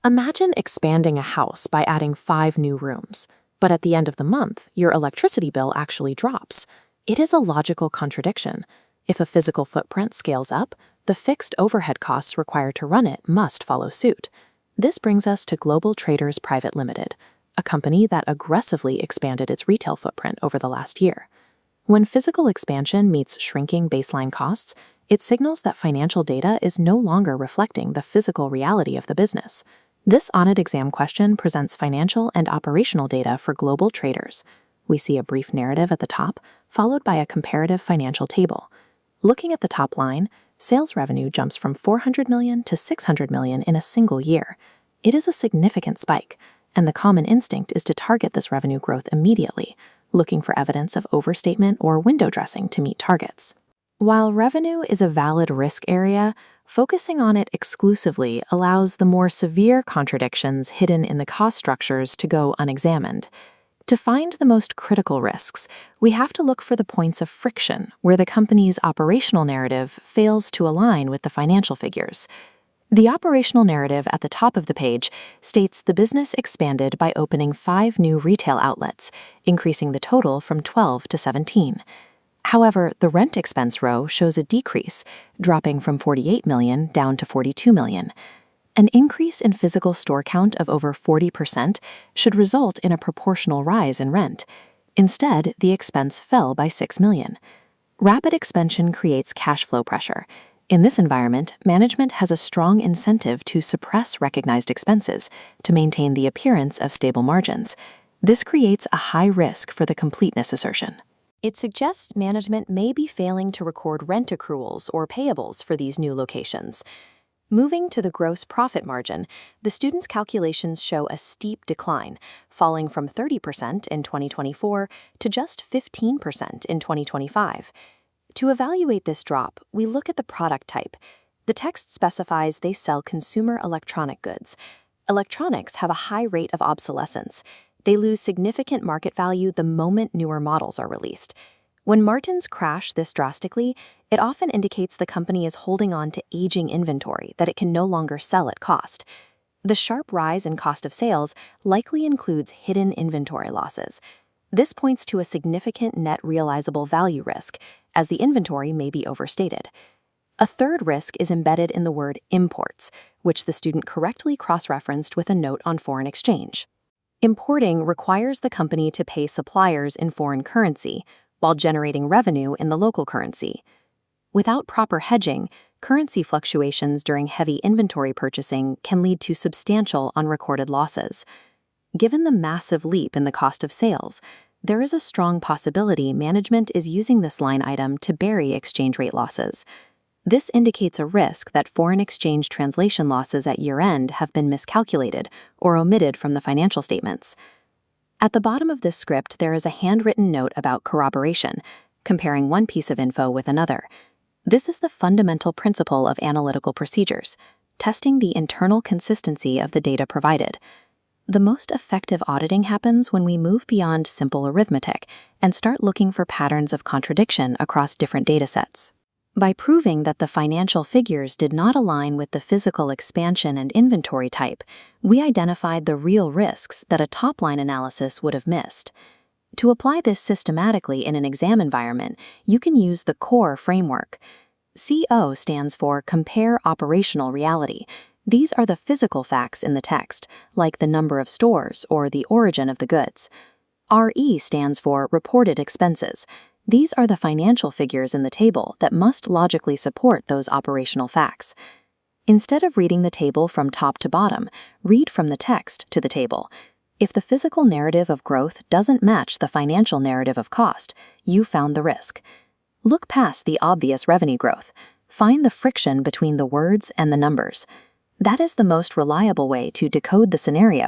Imagine expanding a house by adding 5 new rooms, but at the end of the month, your electricity bill actually drops. It is a logical contradiction. If a physical footprint scales up, the fixed overhead costs required to run it must follow suit. This brings us to Global Traders Pvt Limited, a company that aggressively expanded its retail footprint over the last year. When physical expansion meets shrinking baseline costs, it signals that financial data is no longer reflecting the physical reality of the business. This audit exam question presents financial and operational data for global traders. We see a brief narrative at the top, followed by a comparative financial table. Looking at the top line, sales revenue jumps from $400 million to $600 million in a single year. It is a significant spike, and the common instinct is to target this revenue growth immediately, looking for evidence of overstatement or window dressing to meet targets. While revenue is a valid risk area, focusing on it exclusively allows the more severe contradictions hidden in the cost structures to go unexamined. To find the most critical risks, we have to look for the points of friction where the company's operational narrative fails to align with the financial figures. The operational narrative at the top of the page states the business expanded by opening 5 new retail outlets, increasing the total from 12 to 17. However, the rent expense row shows a decrease, dropping from $48 million down to $42 million. An increase in physical store count of over 40% should result in a proportional rise in rent. Instead, the expense fell by $6 million. Rapid expansion creates cash flow pressure. In this environment, management has a strong incentive to suppress recognized expenses to maintain the appearance of stable margins. This creates a high risk for the completeness assertion. It suggests management may be failing to record rent accruals or payables for these new locations. Moving to the gross profit margin, the students' calculations show a steep decline, falling from 30% in 2024 to just 15% in 2025. To evaluate this drop, we look at the product type. The text specifies they sell consumer electronic goods. Electronics have a high rate of obsolescence. They lose significant market value the moment newer models are released. When margins crash this drastically, it often indicates the company is holding on to aging inventory that it can no longer sell at cost. The sharp rise in cost of sales likely includes hidden inventory losses. This points to a significant net realizable value risk, as the inventory may be overstated. A third risk is embedded in the word imports, which the student correctly cross-referenced with a note on foreign exchange. Importing requires the company to pay suppliers in foreign currency while generating revenue in the local currency. Without proper hedging, currency fluctuations during heavy inventory purchasing can lead to substantial unrecorded losses. Given the massive leap in the cost of sales, there is a strong possibility management is using this line item to bury exchange rate losses. This indicates a risk that foreign exchange translation losses at year-end have been miscalculated or omitted from the financial statements. At the bottom of this script, there is a handwritten note about corroboration, comparing one piece of info with another. This is the fundamental principle of analytical procedures, testing the internal consistency of the data provided. The most effective auditing happens when we move beyond simple arithmetic and start looking for patterns of contradiction across different datasets. By proving that the financial figures did not align with the physical expansion and inventory type, we identified the real risks that a top-line analysis would have missed. To apply this systematically in an exam environment, you can use the CORE framework. CO stands for Compare Operational Reality. These are the physical facts in the text, like the number of stores or the origin of the goods. RE stands for Reported Expenses. These are the financial figures in the table that must logically support those operational facts. Instead of reading the table from top to bottom, read from the text to the table. If the physical narrative of growth doesn't match the financial narrative of cost, you found the risk. Look past the obvious revenue growth. Find the friction between the words and the numbers. That is the most reliable way to decode the scenario